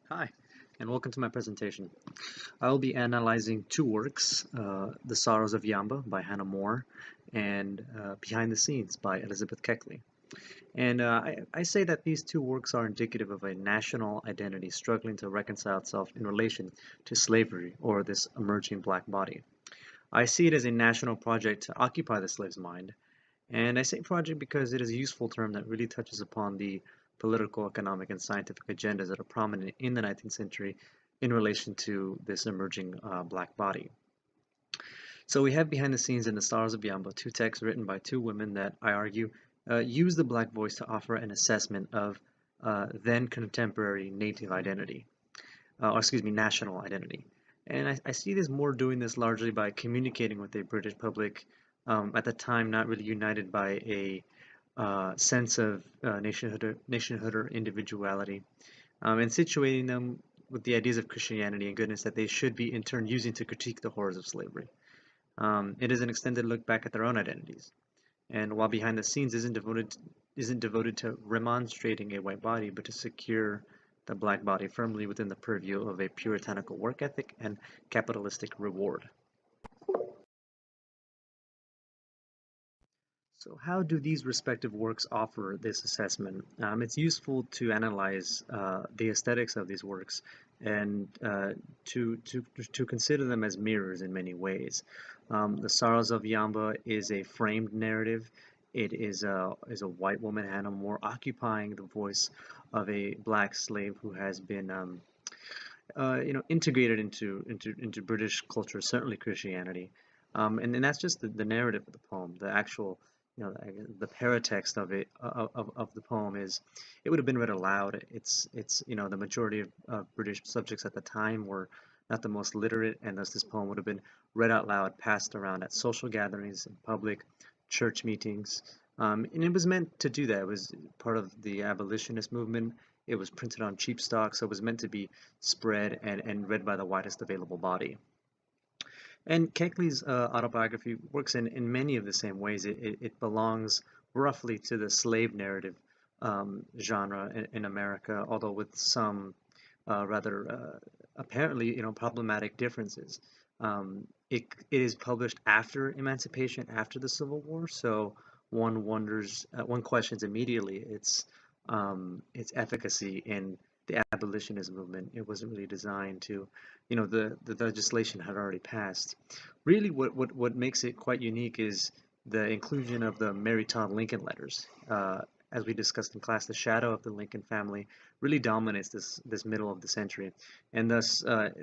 Hi, and welcome to my presentation. I will be analyzing two works, The Sorrows of Yamba by Hannah More and Behind the Scenes by Elizabeth Keckley. And I say that these two works are indicative of a national identity struggling to reconcile itself in relation to slavery or this emerging black body. I see it as a national project to occupy the slave's mind, and I say project because it is a useful term that really touches upon the political, economic, and scientific agendas that are prominent in the 19th century in relation to this emerging black body. So we have behind the scenes in The Stars of Yamba two texts written by two women that I argue use the black voice to offer an assessment of then contemporary native identity, or excuse me, national identity. And I see this more doing this largely by communicating with a British public at the time not really united by a sense of nationhood or individuality, and situating them with the ideas of Christianity and goodness that they should be in turn using to critique the horrors of slavery. It is an extended look back at their own identities, and while behind the scenes isn't devoted to remonstrating a white body, but to secure the black body firmly within the purview of a puritanical work ethic and capitalistic reward. So how do these respective works offer this assessment? It's useful to analyze the aesthetics of these works and to consider them as mirrors in many ways. The Sorrows of Yamba is a framed narrative. It is a white woman, Hannah More, occupying the voice of a black slave who has been integrated into British culture, certainly Christianity, and that's just the narrative of the poem. The actual, the paratext of it of the poem is, it would have been read aloud. It's the majority of British subjects at the time were not the most literate, and thus this poem would have been read out loud, passed around at social gatherings, in public, church meetings, and it was meant to do that. It was part of the abolitionist movement. It was printed on cheap stock, so it was meant to be spread and read by the widest available body. And Keckley's autobiography works in many of the same ways. It belongs roughly to the slave narrative genre in America, although with some rather apparently problematic differences. It is published after emancipation, after the Civil War, so one questions immediately its efficacy in the abolitionist movement. It wasn't really designed to, the legislation had already passed. Really, what makes it quite unique is the inclusion of the Mary Todd Lincoln letters. As we discussed in class, the shadow of the Lincoln family really dominates this middle of the century, and thus the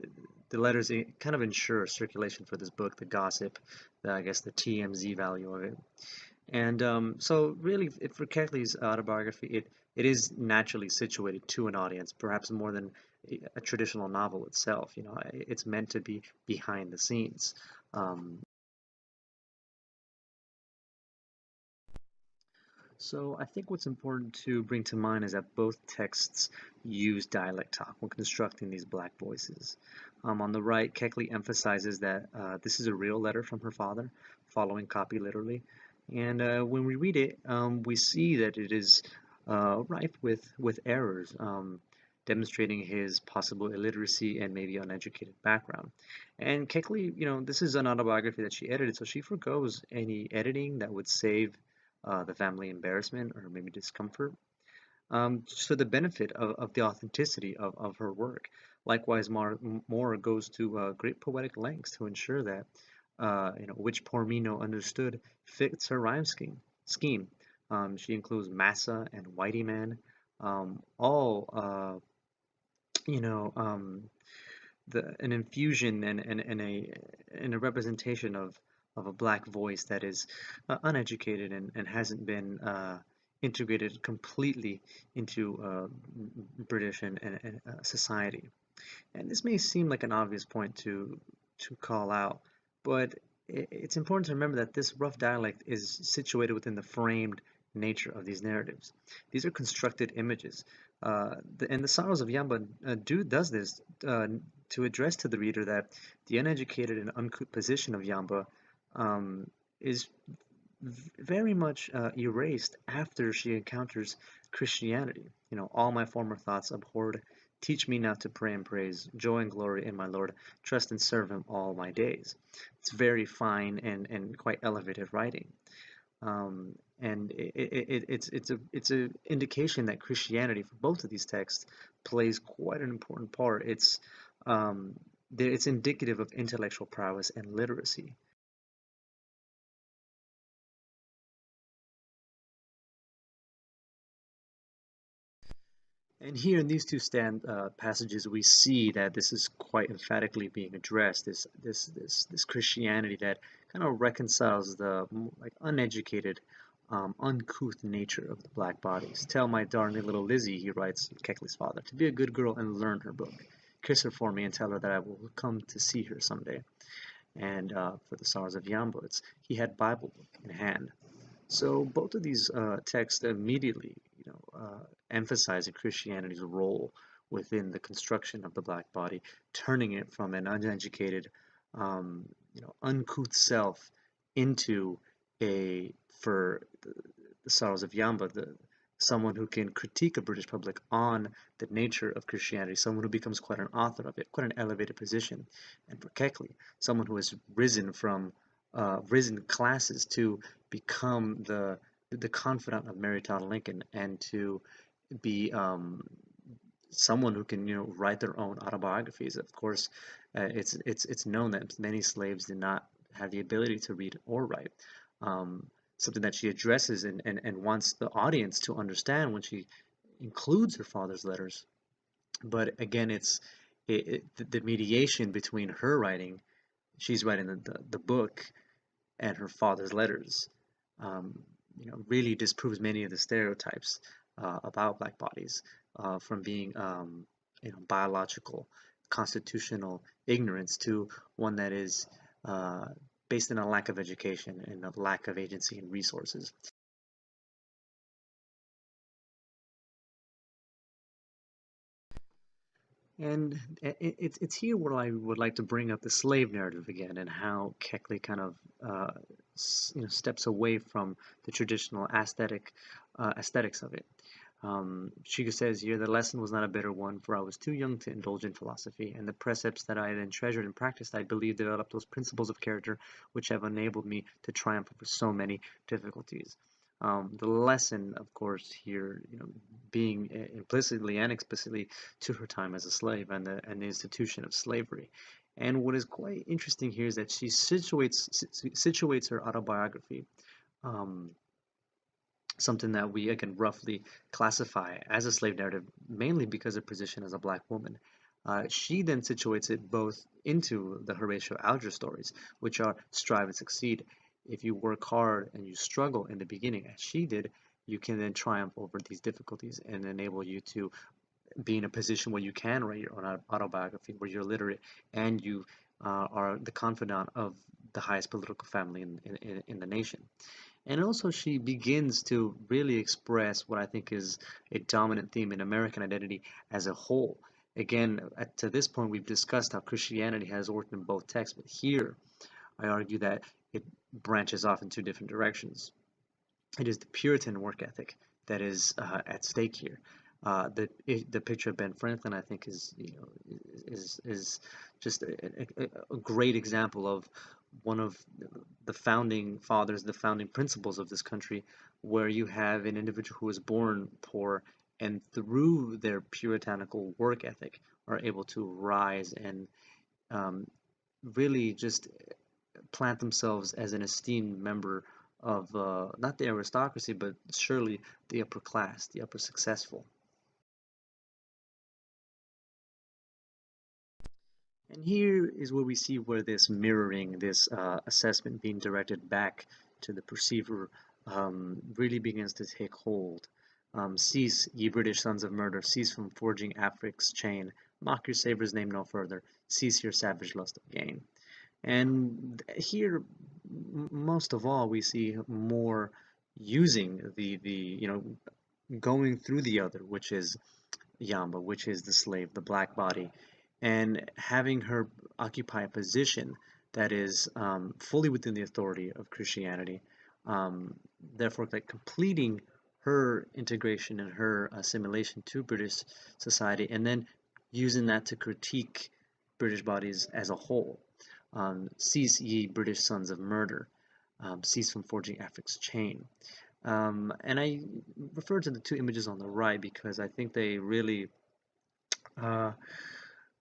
letters kind of ensure circulation for this book, the gossip, I guess the TMZ value of it. And so really, for Keckley's autobiography, it is naturally situated to an audience, perhaps more than a traditional novel itself. It's meant to be behind the scenes. Um, so I think what's important to bring to mind is that both texts use dialect talk when constructing these black voices. On the right, Keckley emphasizes that this is a real letter from her father, following copy literally. And when we read it, we see that it is rife with errors, demonstrating his possible illiteracy and maybe uneducated background. And Keckley, this is an autobiography that she edited, so she forgoes any editing that would save the family embarrassment or maybe discomfort, just for the benefit of the authenticity of her work. Likewise, Moore goes to great poetic lengths to ensure that which Pormino understood fits her rhyme scheme. She includes massa and whitey man, all you know an infusion and a representation of a black voice that is uneducated and hasn't been integrated completely into British and society. And this may seem like an obvious point to call out, but it's important to remember that this rough dialect is situated within the framed nature of these narratives. These are constructed images. And the Sorrows of Yamba does this to address to the reader that the uneducated and uncouth position of Yamba is very much erased after she encounters Christianity. You know, all my former thoughts abhorred. Teach me now to pray and praise, joy and glory in my Lord, trust and serve him all my days. It's very fine and quite elevated writing. And it's a indication that Christianity for both of these texts plays quite an important part. Um, it's indicative of intellectual prowess and literacy. And here in these two stand passages, we see that this is quite emphatically being addressed. This Christianity that kind of reconciles the like uneducated, uncouth nature of the black bodies. Tell my darling little Lizzie, he writes, Keckley's father, to be a good girl and learn her book. Kiss her for me and tell her that I will come to see her someday. And for the sorrows of Yambo, it's he had Bible book in hand. So both of these texts immediately, emphasizing Christianity's role within the construction of the black body, turning it from an uneducated, uncouth self into for the sorrows of Yamba, someone who can critique a British public on the nature of Christianity, someone who becomes quite an author of it, quite an elevated position. And for Keckley, someone who has risen classes to become the confidant of Mary Todd Lincoln and to be someone who can write their own autobiographies. Of course, it's known that many slaves did not have the ability to read or write. Something that she addresses and wants the audience to understand when she includes her father's letters. But again, the mediation between her writing, she's writing the book, and her father's letters, um, really disproves many of the stereotypes about black bodies from being, biological, constitutional ignorance to one that is uh, based in a lack of education and a lack of agency and resources. And it's here where I would like to bring up the slave narrative again and how Keckley kind of steps away from the traditional aesthetics of it. She says here, the lesson was not a bitter one, for I was too young to indulge in philosophy, and the precepts that I then treasured and practiced, I believe, developed those principles of character which have enabled me to triumph over so many difficulties. The lesson, of course, here, being implicitly and explicitly to her time as a slave and the institution of slavery. And what is quite interesting here is that she situates her autobiography, um, something that we again roughly classify as a slave narrative, mainly because of her position as a black woman. She then situates it both into the Horatio Alger stories, which are strive and succeed. If you work hard and you struggle in the beginning, as she did, you can then triumph over these difficulties and enable you to be in a position where you can write your own autobiography, where you're literate and you are the confidant of the highest political family in the nation. And also, she begins to really express what I think is a dominant theme in American identity as a whole. Again, to this point, we've discussed how Christianity has worked in both texts, but here I argue that it branches off in two different directions. It is the Puritan work ethic that is at stake here. The picture of Ben Franklin, I think, is just a great example of one of the founding fathers, the founding principles of this country, where you have an individual who was born poor and through their puritanical work ethic are able to rise and um, really just plant themselves as an esteemed member of not the aristocracy, but surely the upper class, the upper successful. And here is where we see where this mirroring, this assessment being directed back to the perceiver really begins to take hold. Cease, ye British sons of murder, cease from forging Afric's chain, mock your Savior's name no further, cease your savage lust of gain. And here, most of all, we see more using going through the other, which is Yamba, which is the slave, the black body, and having her occupy a position that is fully within the authority of Christianity, Um, Therefore, like completing her integration and her assimilation to British society, and then using that to critique British bodies as a whole. Cease ye British sons of murder. Cease from forging Afric's chain. And I refer to the two images on the right because I think they really uh,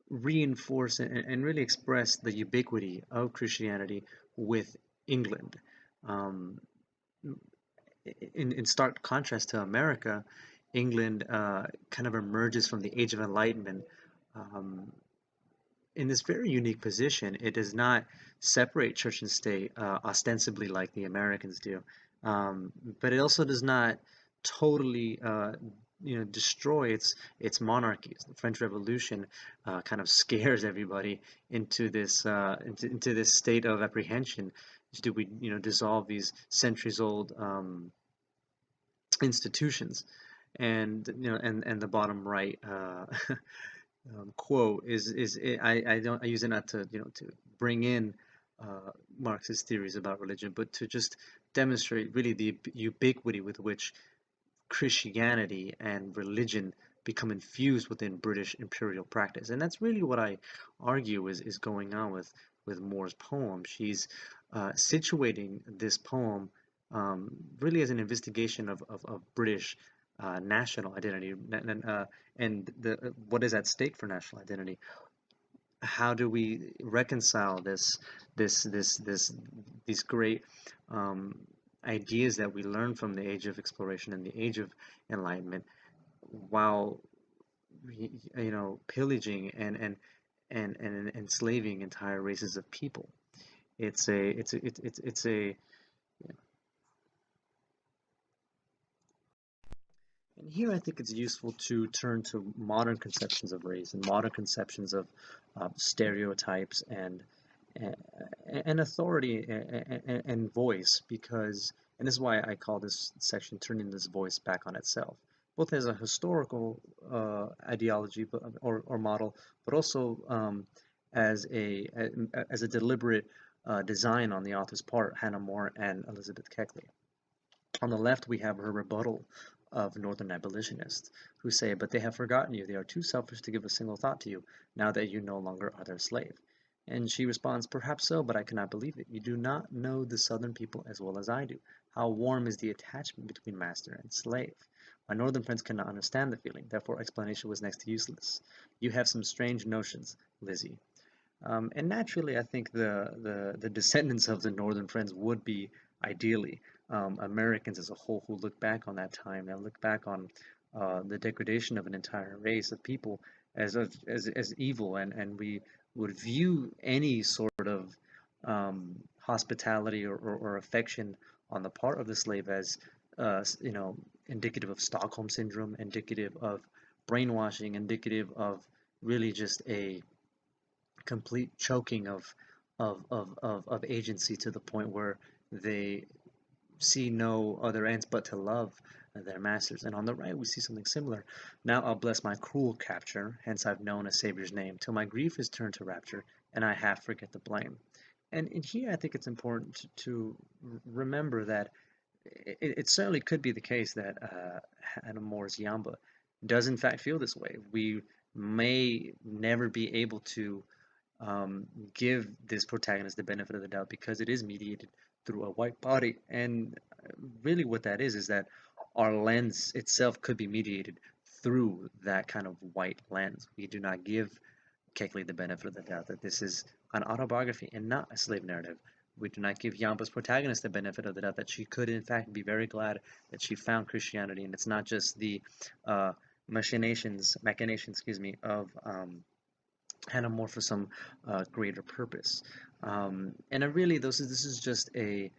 reinforce and really express the ubiquity of Christianity with England. Um, in stark contrast to America, England kind of emerges from the Age of Enlightenment um, in this very unique position. It does not separate church and state ostensibly like the Americans do, um, but it also does not totally destroy its monarchies. The French Revolution kind of scares everybody into this state of apprehension. Do we dissolve these centuries old institutions? And the bottom right quote I don't I use it not to to bring in Marxist theories about religion, but to just demonstrate really the ubiquity with which Christianity and religion become infused within British imperial practice. And that's really what I argue is going on with Moore's poem. She's situating this poem really as an investigation of British national identity and what is at stake for national identity. How do we reconcile these great um, ideas that we learn from the age of exploration and the age of enlightenment while pillaging and enslaving entire races of people? It's a And here I think it's useful to turn to modern conceptions of race and modern conceptions of stereotypes and, and authority and voice, because, and this is why I call this section turning this voice back on itself, both as a historical ideology or model, but also as a deliberate design on the author's part, Hannah More and Elizabeth Keckley. On the left, we have her rebuttal of Northern abolitionists who say, "But they have forgotten you. They are too selfish to give a single thought to you, now that you no longer are their slave." And she responds, "Perhaps so, but I cannot believe it. You do not know the Southern people as well as I do. How warm is the attachment between master and slave? My Northern friends cannot understand the feeling, therefore explanation was next to useless. You have some strange notions, Lizzie." And naturally, I think the descendants of the Northern Friends would be ideally Americans as a whole who look back on that time and look back on the degradation of an entire race of people as evil, and we would view any sort of hospitality or affection on the part of the slave as indicative of Stockholm syndrome, indicative of brainwashing, indicative of really just a complete choking of agency to the point where they see no other ends but to love their masters. And on the right, we see something similar. Now I'll bless my cruel capture, hence I've known a Savior's name, till my grief is turned to rapture, and I half forget the blame. And in here, I think it's important to remember that it certainly could be the case that Hannah More's Yamba does in fact feel this way. We may never be able to give this protagonist the benefit of the doubt because it is mediated through a white body. And really, what that is that our lens itself could be mediated through that kind of white lens. We do not give Keckley the benefit of the doubt that this is an autobiography and not a slave narrative. We do not give Yampa's protagonist the benefit of the doubt that she could, in fact, be very glad that she found Christianity, and it's not just the machinations, excuse me, of Hannah More for some greater purpose. And I really, this is just a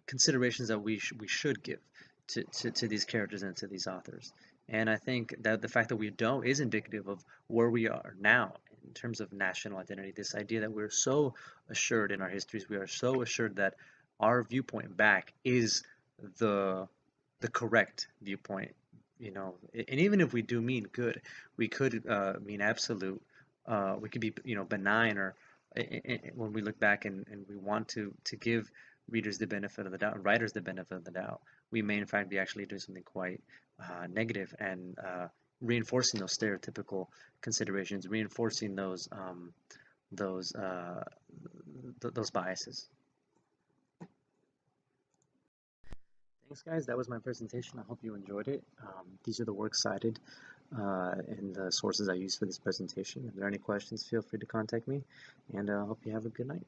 considerations that we should give to these characters and to these authors. And I think that the fact that we don't is indicative of where we are now in terms of national identity. This idea that we're so assured in our histories, we are so assured that our viewpoint back is the the correct viewpoint, and even if we do mean good, we could mean absolute. We could be benign, or when we look back and we want to give readers the benefit of the doubt, writers the benefit of the doubt, we may in fact be actually doing something quite negative and reinforcing those stereotypical considerations, reinforcing those those biases. Thanks, guys. That was my presentation. I hope you enjoyed it. These are the works cited and the sources I used for this presentation. If there are any questions, feel free to contact me, and I hope you have a good night.